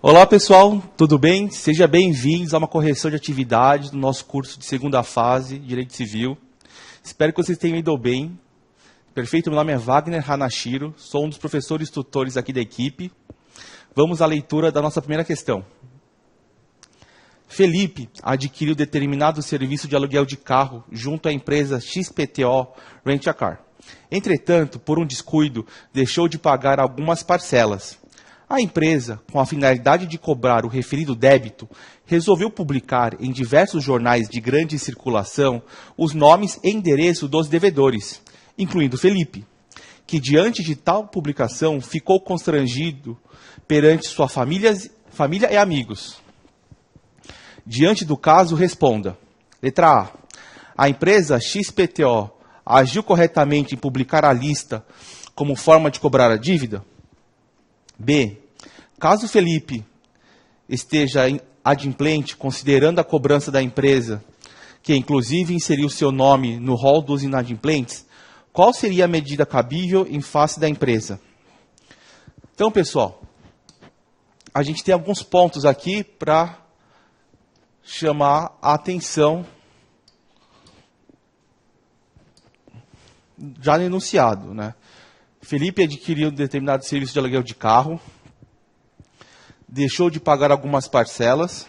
Olá pessoal, tudo bem? Sejam bem-vindos a uma correção de atividades do nosso curso de segunda fase, Direito Civil. Espero que vocês tenham ido bem. Perfeito, meu nome é Wagner Hanashiro, sou um dos professores tutores aqui da equipe. Vamos à leitura da nossa primeira questão. Felipe adquiriu determinado serviço de aluguel de carro junto à empresa XPTO Rent a Car. Entretanto, por um descuido, deixou de pagar algumas parcelas. A empresa, com a finalidade de cobrar o referido débito, resolveu publicar em diversos jornais de grande circulação os nomes e endereço dos devedores, incluindo Felipe, que diante de tal publicação ficou constrangido perante sua família e amigos. Diante do caso, responda. Letra A. A empresa XPTO agiu corretamente em publicar a lista como forma de cobrar a dívida? B. Caso Felipe esteja adimplente, considerando a cobrança da empresa, que inclusive inseriu seu nome no rol dos inadimplentes, qual seria a medida cabível em face da empresa? Então, pessoal, a gente tem alguns pontos aqui para chamar a atenção já no enunciado, né? Felipe adquiriu determinado serviço de aluguel de carro, deixou de pagar algumas parcelas.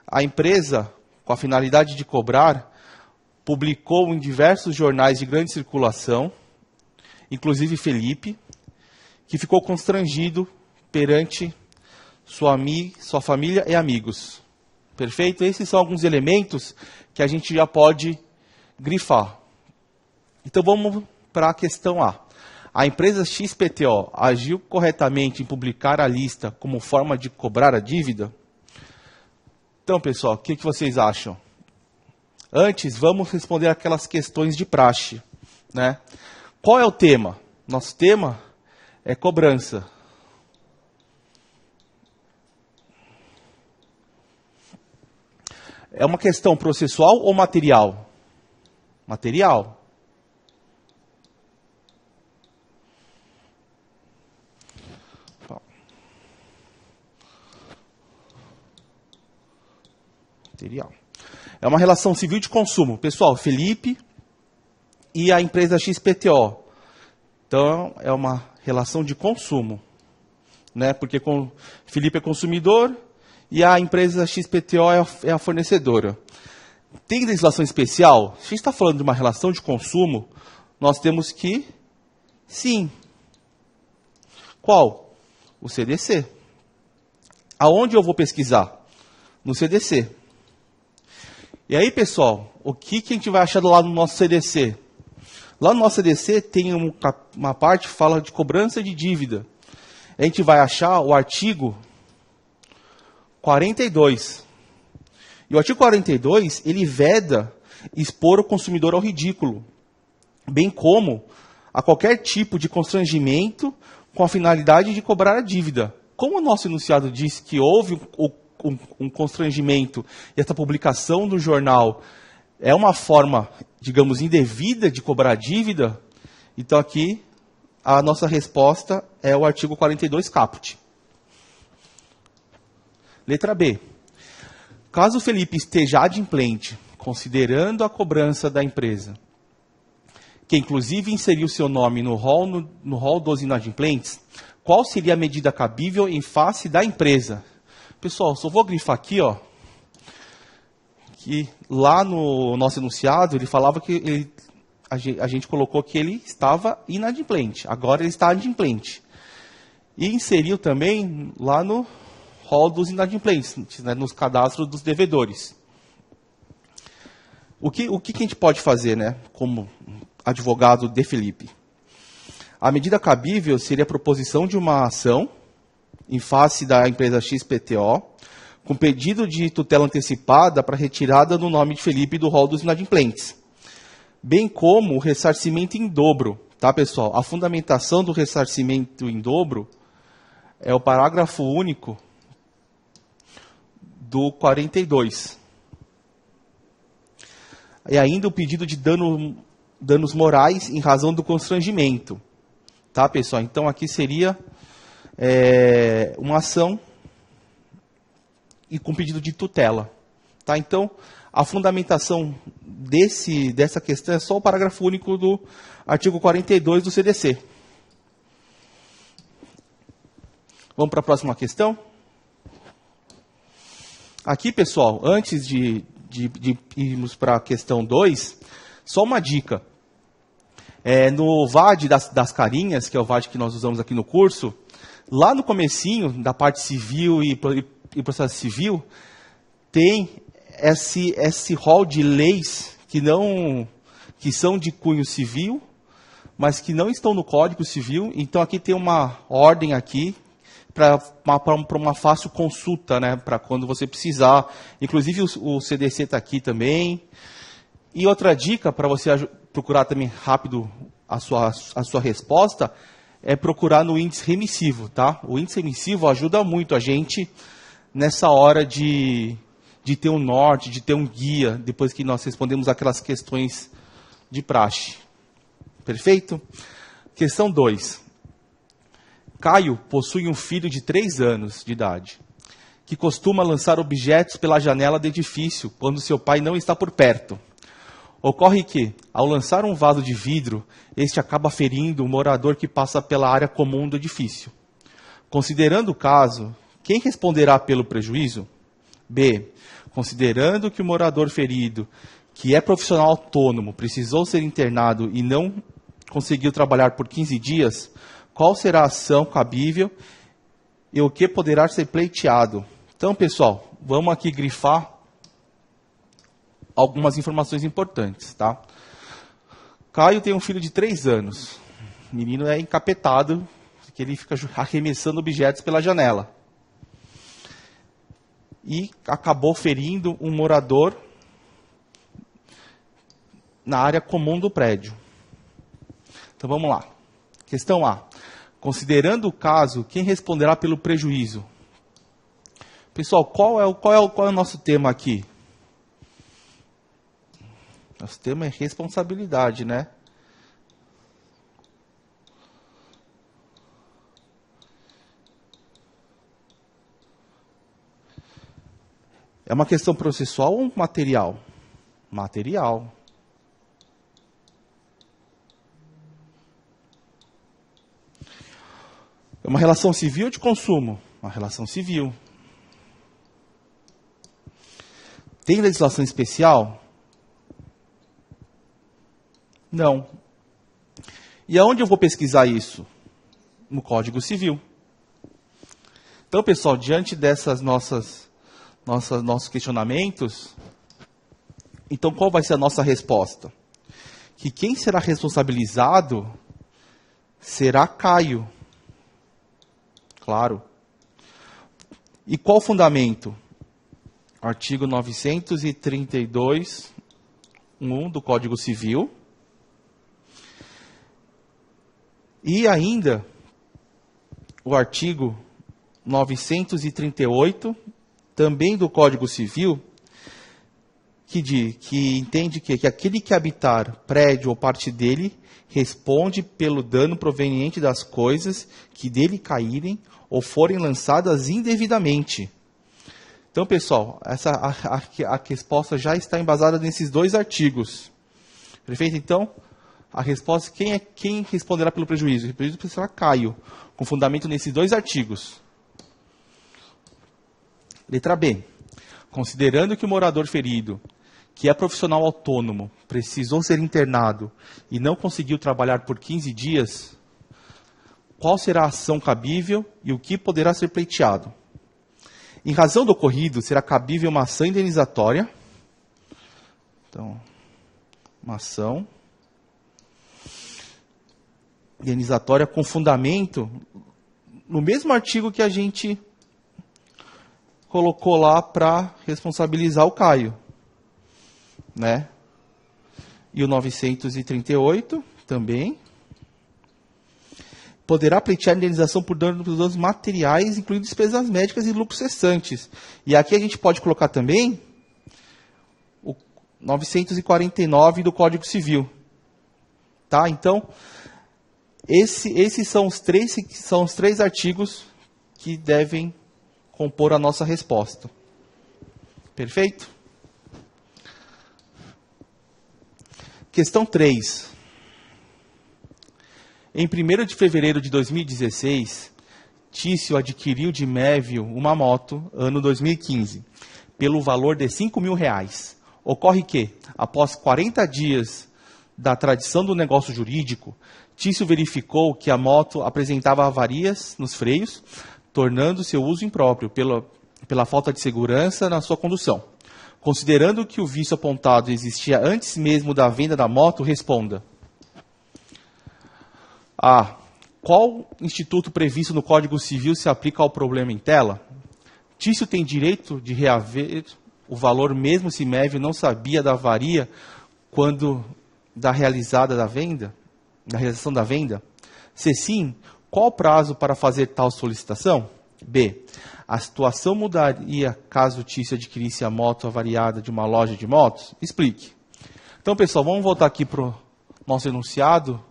A empresa, com a finalidade de cobrar, publicou em diversos jornais de grande circulação, inclusive Felipe, que ficou constrangido perante sua família e amigos. Perfeito? Esses são alguns elementos que a gente já pode grifar. Então vamos para a questão A. A empresa XPTO agiu corretamente em publicar a lista como forma de cobrar a dívida? Então, pessoal, o que vocês acham? Antes, vamos responder aquelas questões de praxe, né? Qual é o tema? Nosso tema é cobrança. É uma questão processual ou material? Material. Material. É uma relação civil de consumo. Pessoal, Felipe e a empresa XPTO. Então, é uma relação de consumo, né? Porque Felipe é consumidor e a empresa XPTO é a fornecedora. Tem legislação especial? Se a gente está falando de uma relação de consumo, nós temos que, sim. Qual? O CDC. Aonde eu vou pesquisar? No CDC. E aí, pessoal, o que a gente vai achar lá no nosso CDC? Lá no nosso CDC tem uma parte que fala de cobrança de dívida. A gente vai achar o artigo 42. E o artigo 42, ele veda expor o consumidor ao ridículo, bem como a qualquer tipo de constrangimento com a finalidade de cobrar a dívida. Como o nosso enunciado diz que houve um constrangimento e essa publicação no jornal é uma forma, digamos, indevida de cobrar a dívida, então aqui a nossa resposta é o artigo 42 caput. Letra B. Caso o Felipe esteja adimplente, considerando a cobrança da empresa, que inclusive inseriu seu nome no rol dos inadimplentes, qual seria a medida cabível em face da empresa? Pessoal, só vou grifar aqui, ó, que lá no nosso enunciado ele falava que a gente colocou que ele estava inadimplente, agora ele está adimplente. E inseriu também lá no rol dos inadimplentes, né, nos cadastros dos devedores. O que a gente pode fazer, né, como advogado de Felipe? A medida cabível seria a proposição de uma ação em face da empresa XPTO, com pedido de tutela antecipada para retirada do nome de Felipe do rol dos inadimplentes, bem como o ressarcimento em dobro, tá, pessoal? A fundamentação do ressarcimento em dobro é o parágrafo único do 42. E ainda o pedido de danos morais em razão do constrangimento, tá, pessoal? Então, aqui seria uma ação e com pedido de tutela. Tá? Então, a fundamentação dessa questão é só o parágrafo único do artigo 42 do CDC. Vamos para a próxima questão? Aqui, pessoal, antes de irmos para a questão 2, só uma dica. No VAD das carinhas, que é o VAD que nós usamos aqui no curso, lá no comecinho da parte civil e processo civil, tem esse rol de leis que são de cunho civil, mas que não estão no Código Civil. Então, aqui tem uma ordem aqui para uma fácil consulta, né, para quando você precisar. Inclusive, o CDC está aqui também. E outra dica, para você procurar também rápido a sua resposta, é procurar no índice remissivo. Tá? O índice remissivo ajuda muito a gente nessa hora de ter um norte, de ter um guia, depois que nós respondemos aquelas questões de praxe. Perfeito? Questão 2. Caio possui um filho de 3 anos de idade, que costuma lançar objetos pela janela do edifício quando seu pai não está por perto. Ocorre que, ao lançar um vaso de vidro, este acaba ferindo um morador que passa pela área comum do edifício. Considerando o caso, quem responderá pelo prejuízo? B. Considerando que o morador ferido, que é profissional autônomo, precisou ser internado e não conseguiu trabalhar por 15 dias, qual será a ação cabível e o que poderá ser pleiteado? Então, pessoal, vamos aqui grifar algumas informações importantes. Tá? Caio tem um filho de 3 anos. O menino é encapetado, porque ele fica arremessando objetos pela janela. E acabou ferindo um morador na área comum do prédio. Então vamos lá. Questão A. Considerando o caso, quem responderá pelo prejuízo? Pessoal, qual é o nosso tema aqui? Nosso tema é responsabilidade, né? É uma questão processual ou material? Material. É uma relação civil ou de consumo? Uma relação civil. Tem legislação especial? Não. E aonde eu vou pesquisar isso? No Código Civil. Então, pessoal, diante dessas nossos questionamentos, então qual vai ser a nossa resposta? Que quem será responsabilizado será Caio. Claro. E qual o fundamento? Artigo 932, 1 do Código Civil. E ainda o artigo 938, também do Código Civil, que entende que aquele que habitar prédio ou parte dele responde pelo dano proveniente das coisas que dele caírem ou forem lançadas indevidamente. Então, pessoal, a resposta já está embasada nesses 2 artigos. Perfeito? Então, a resposta, quem responderá pelo prejuízo? O prejuízo será Caio, com fundamento nesses 2 artigos. Letra B. Considerando que o morador ferido, que é profissional autônomo, precisou ser internado e não conseguiu trabalhar por 15 dias, qual será a ação cabível e o que poderá ser pleiteado? Em razão do ocorrido, será cabível uma ação indenizatória. Então, uma ação indenizatória com fundamento no mesmo artigo que a gente colocou lá para responsabilizar o Caio, né? E o 938 também. Poderá pleitear indenização por danos materiais, incluindo despesas médicas e lucros cessantes. E aqui a gente pode colocar também o 949 do Código Civil. Tá? Então, esses são os três artigos que devem compor a nossa resposta. Perfeito? Questão 3. Em 1º de fevereiro de 2016, Tício adquiriu de Mévio uma moto, ano 2015, pelo valor de R$5.000. Ocorre que, após 40 dias da tradição do negócio jurídico, Tício verificou que a moto apresentava avarias nos freios, tornando seu uso impróprio pela falta de segurança na sua condução. Considerando que o vício apontado existia antes mesmo da venda da moto, responda. A. Qual instituto previsto no Código Civil se aplica ao problema em tela? Tício tem direito de reaver o valor mesmo se Mévio não sabia da avaria quando da realização da venda? Se sim, qual o prazo para fazer tal solicitação? B. A situação mudaria caso Tício adquirisse a moto avariada de uma loja de motos? Explique. Então, pessoal, vamos voltar aqui para o nosso enunciado.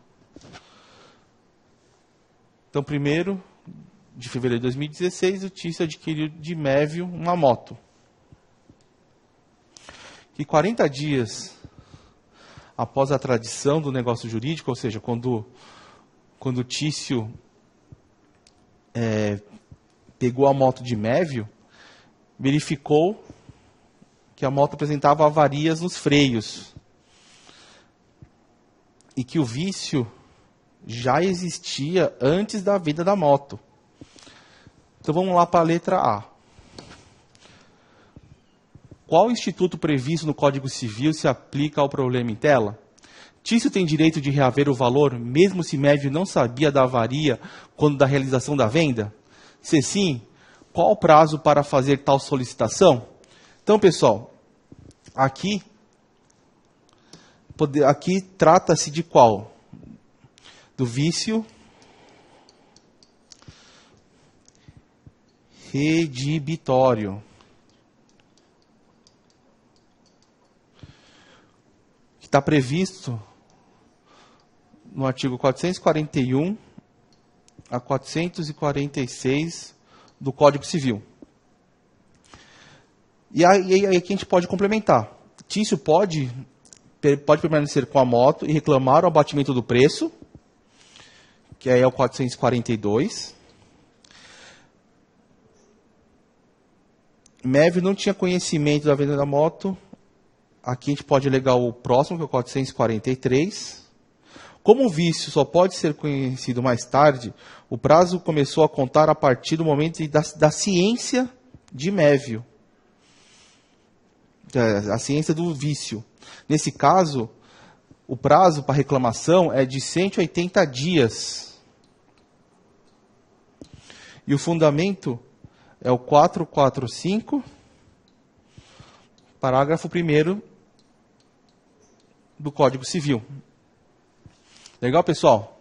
Então, 1º de fevereiro de 2016, o Tício adquiriu de Mévio uma moto. Que 40 dias após a tradição do negócio jurídico, ou seja, quando o Tício pegou a moto de Mévio, verificou que a moto apresentava avarias nos freios e que o vício já existia antes da venda da moto. Então vamos lá para a letra A. Qual instituto previsto no Código Civil se aplica ao problema em tela? Tício tem direito de reaver o valor, mesmo se Mévio não sabia da avaria quando da realização da venda? Se sim, qual o prazo para fazer tal solicitação? Então, pessoal, aqui trata-se de qual? Do vício redibitório. Que está previsto no artigo 441 a 446 do Código Civil. E aí aqui a gente pode complementar. Tício pode permanecer com a moto e reclamar o abatimento do preço, que aí é o 442. Mévio não tinha conhecimento da venda da moto. Aqui a gente pode alegar o próximo, que é o 443. Como o vício só pode ser conhecido mais tarde, o prazo começou a contar a partir do momento da ciência de Mévio. A ciência do vício. Nesse caso, o prazo para reclamação é de 180 dias. E o fundamento é o 445, parágrafo 1º do Código Civil. Legal, pessoal?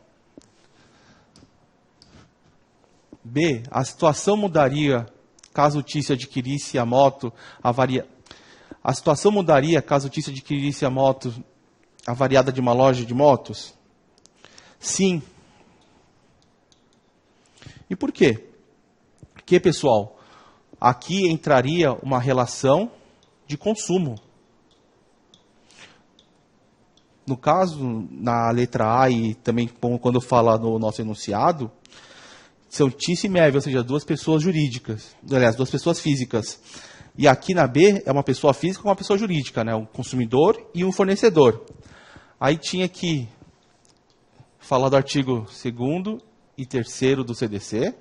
B. A situação mudaria caso o Tício adquirisse a moto avariada. A situação mudaria caso o Tício adquirisse a moto avariada de uma loja de motos? Sim. E por quê? Porque, pessoal, aqui entraria uma relação de consumo. No caso, na letra A e também quando fala no nosso enunciado, são Tício e Mévio, ou seja, duas pessoas jurídicas, aliás, duas pessoas físicas. E aqui na B é uma pessoa física com uma pessoa jurídica, né? Um consumidor e um fornecedor. Aí tinha que falar do artigo 2º e 3º do CDC,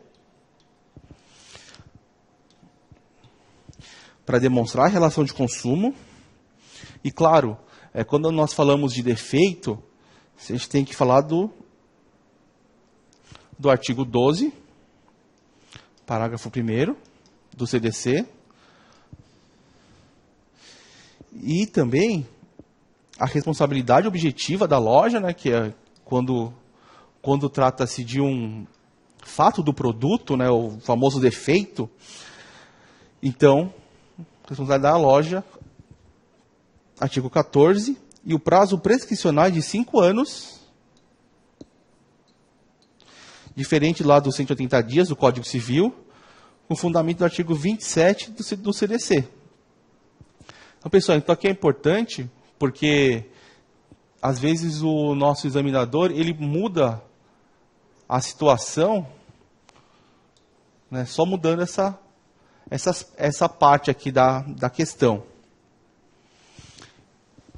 para demonstrar a relação de consumo. E, claro, quando nós falamos de defeito, a gente tem que falar do artigo 12, parágrafo 1º do CDC. E também a responsabilidade objetiva da loja, né, que é quando trata-se de um fato do produto, né, o famoso defeito. Então, responsabilidade da loja, artigo 14, e o prazo prescricional é de 5 anos, diferente lá dos 180 dias do Código Civil, com fundamento do artigo 27 do CDC. Então, pessoal, então aqui é importante, porque às vezes o nosso examinador, ele muda a situação, né, só mudando essa parte aqui da questão.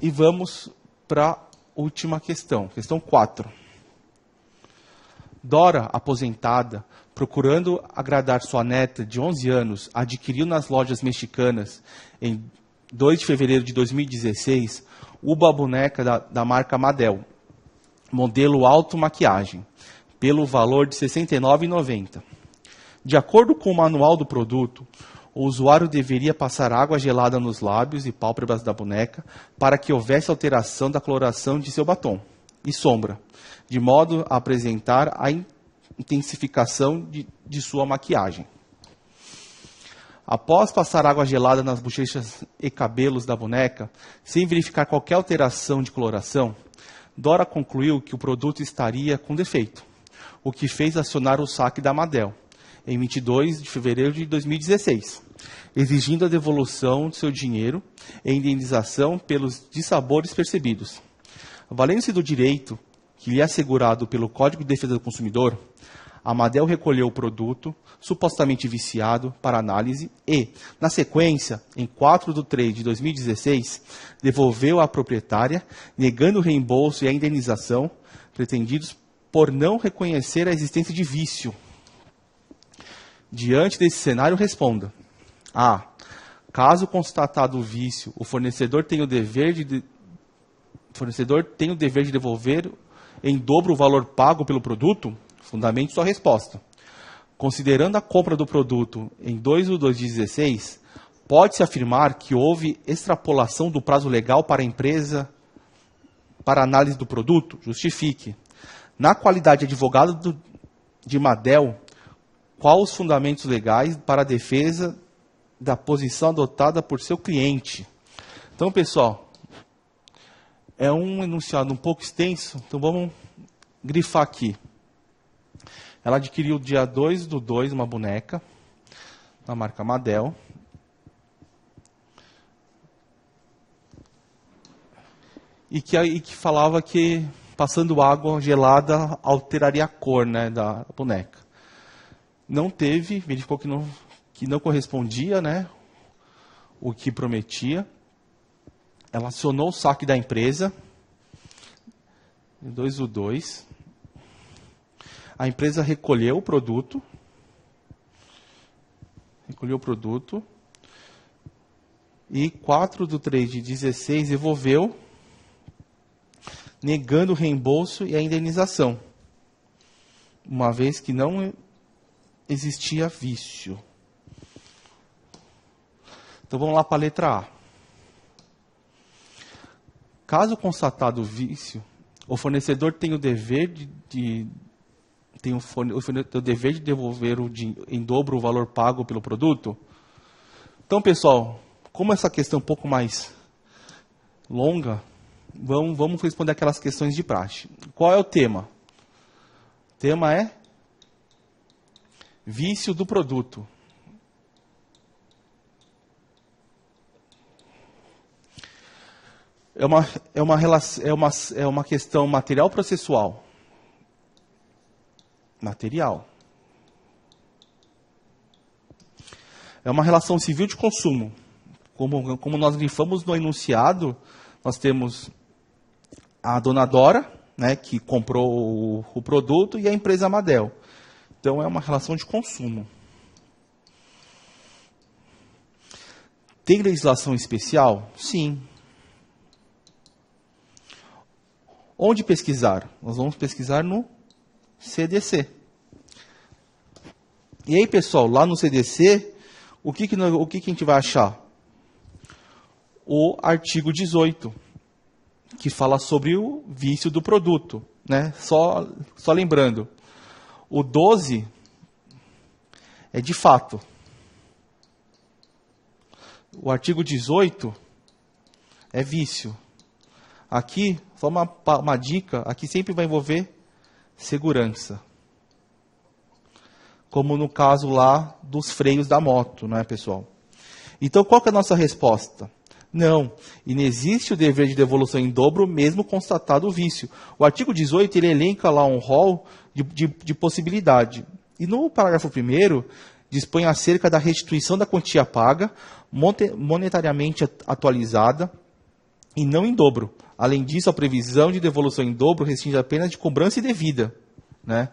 E vamos para a última questão, questão 4. Dora, aposentada, procurando agradar sua neta de 11 anos, adquiriu nas lojas mexicanas, em 2 de fevereiro de 2016, uma boneca da marca Madel, modelo Auto Maquiagem, pelo valor de R$ 69,90. De acordo com o manual do produto, o usuário deveria passar água gelada nos lábios e pálpebras da boneca para que houvesse alteração da coloração de seu batom e sombra, de modo a apresentar a intensificação de sua maquiagem. Após passar água gelada nas bochechas e cabelos da boneca, sem verificar qualquer alteração de coloração, Dora concluiu que o produto estaria com defeito, o que fez acionar o saque da Madel, em 22 de fevereiro de 2016, exigindo a devolução de seu dinheiro e indenização pelos dissabores percebidos. Valendo-se do direito que lhe é assegurado pelo Código de Defesa do Consumidor, a Madel recolheu o produto, supostamente viciado, para análise e, na sequência, em 4 de 3 de 2016, devolveu à proprietária, negando o reembolso e a indenização pretendidos por não reconhecer a existência de vício. Diante desse cenário, responda. A. Caso constatado o vício, o fornecedor tem o dever de devolver em dobro o valor pago pelo produto? Fundamente sua resposta. Considerando a compra do produto em 2 de 2016, pode-se afirmar que houve extrapolação do prazo legal para a empresa para análise do produto? Justifique. Na qualidade de advogado de Madel, quais os fundamentos legais para a defesa da posição adotada por seu cliente? Então, pessoal, é um enunciado um pouco extenso, então vamos grifar aqui. Ela adquiriu dia 2 do 2 uma boneca da marca Madel. E que falava que passando água gelada alteraria a cor, né, da boneca. Não teve, verificou que não correspondia, né, o que prometia. Ela acionou o saque da empresa, 2 do 2. A empresa recolheu o produto. E 4 de 3 de 16 devolveu, negando o reembolso e a indenização, uma vez que não existia vício. Então vamos lá para a letra A. Caso constatado o vício, o fornecedor tem o dever de devolver em dobro o valor pago pelo produto? Então, pessoal, como essa questão é um pouco mais longa, vamos responder aquelas questões de praxe. Qual é o tema? O tema é vício do produto. É uma questão material processual. Material. É uma relação civil de consumo. Como nós grifamos no enunciado, nós temos a dona Dora, né, que comprou o produto, e a empresa Madel. Então, é uma relação de consumo. Tem legislação especial? Sim. Onde pesquisar? Nós vamos pesquisar no CDC. E aí, pessoal, lá no CDC, o que a gente vai achar? O artigo 18, que fala sobre o vício do produto, né? Só lembrando, o 12 é de fato. O artigo 18 é vício. Aqui, só uma dica, aqui sempre vai envolver segurança. como no caso lá dos freios da moto, não é, pessoal? Então, qual que é a nossa resposta? Não, inexiste o dever de devolução em dobro, mesmo constatado o vício. O artigo 18, ele elenca lá um rol de possibilidade. E no parágrafo 1º, dispõe acerca da restituição da quantia paga, monetariamente atualizada, e não em dobro. Além disso, a previsão de devolução em dobro restringe apenas de cobrança indevida, né?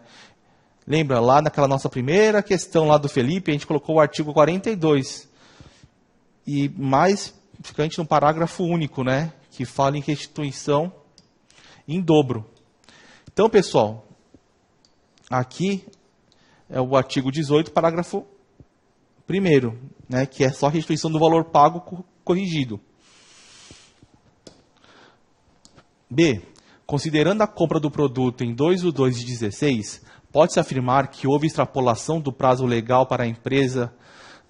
Lembra, lá naquela nossa primeira questão lá do Felipe, a gente colocou o artigo 42. E mais ficante no parágrafo único, né? Que fala em restituição em dobro. Então, pessoal, aqui é o artigo 18, parágrafo 1º, né? Que é só restituição do valor pago corrigido. B. Considerando a compra do produto em 2/2/16, pode-se afirmar que houve extrapolação do prazo legal para a empresa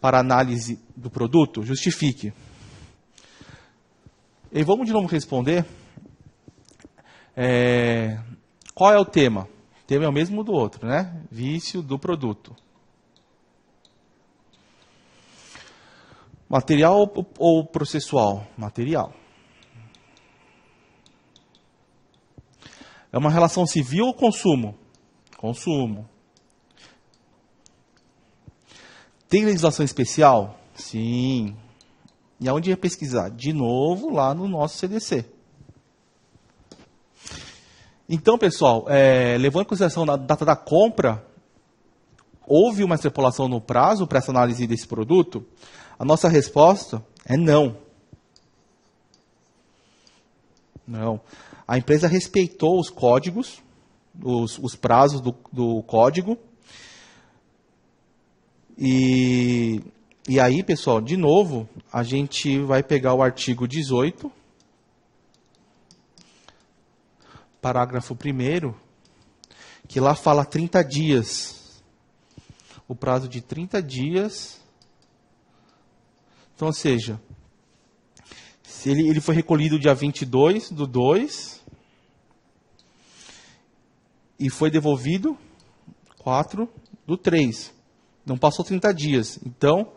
para análise do produto? Justifique. E vamos de novo responder. Qual é o tema? O tema é o mesmo do outro, né? Vício do produto. Material ou processual? Material. É uma relação civil ou consumo? Consumo. Tem legislação especial? Sim. E aonde ia pesquisar? De novo, lá no nosso CDC. Então, pessoal, levando em consideração a data da compra, houve uma extrapolação no prazo para essa análise desse produto? A nossa resposta é não. Não. A empresa respeitou os códigos, os prazos do código. E aí, pessoal, de novo, a gente vai pegar o artigo 18, parágrafo 1º, que lá fala 30 dias. O prazo de 30 dias. Então, ou seja, se ele foi recolhido dia 22/2 e foi devolvido 4/3. Não passou 30 dias. Então,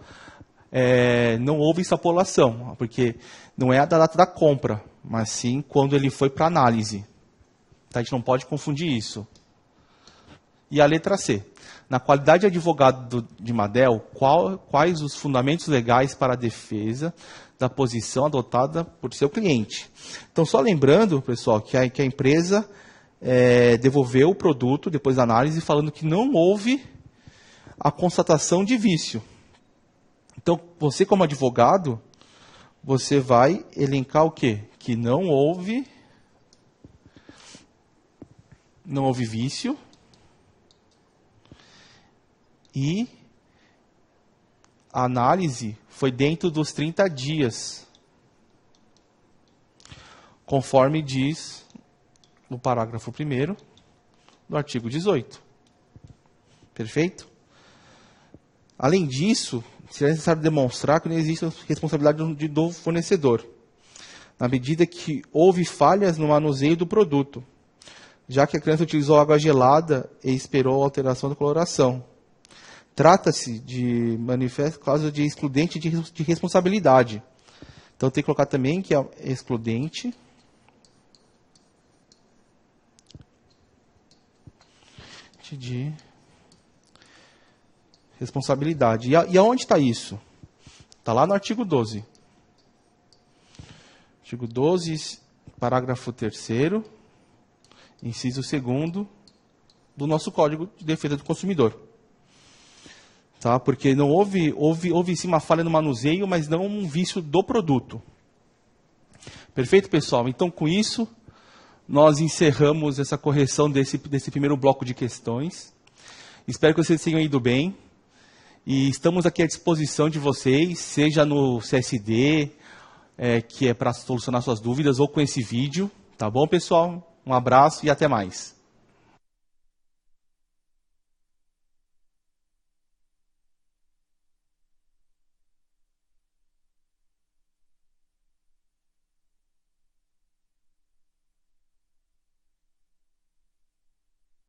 não houve extrapolação, porque não é a data da compra, mas sim quando ele foi para análise. Tá? A gente não pode confundir isso. E a letra C. Na qualidade de advogado de Madel, quais os fundamentos legais para a defesa da posição adotada por seu cliente? Então, só lembrando, pessoal, que a empresa devolveu o produto depois da análise, falando que não houve a constatação de vício. Então, você como advogado, você vai elencar o quê? Que não houve vício e a análise foi dentro dos 30 dias, conforme diz no parágrafo 1º do artigo 18. Perfeito? Além disso, será necessário demonstrar que não existe responsabilidade do fornecedor, na medida que houve falhas no manuseio do produto, já que a criança utilizou água gelada e esperou a alteração da coloração. Trata-se de manifesta causa de excludente de responsabilidade. Então, tem que colocar também que é excludente de responsabilidade. E aonde está isso? Está lá no artigo 12. Artigo 12, parágrafo 3º, inciso 2º do nosso Código de Defesa do Consumidor. Tá? Porque não houve sim uma falha no manuseio, mas não um vício do produto. Perfeito, pessoal? Então, com isso, nós encerramos essa correção desse primeiro bloco de questões. Espero que vocês tenham ido bem. E estamos aqui à disposição de vocês, seja no CSD, que é para solucionar suas dúvidas, ou com esse vídeo. Tá bom, pessoal? Um abraço e até mais.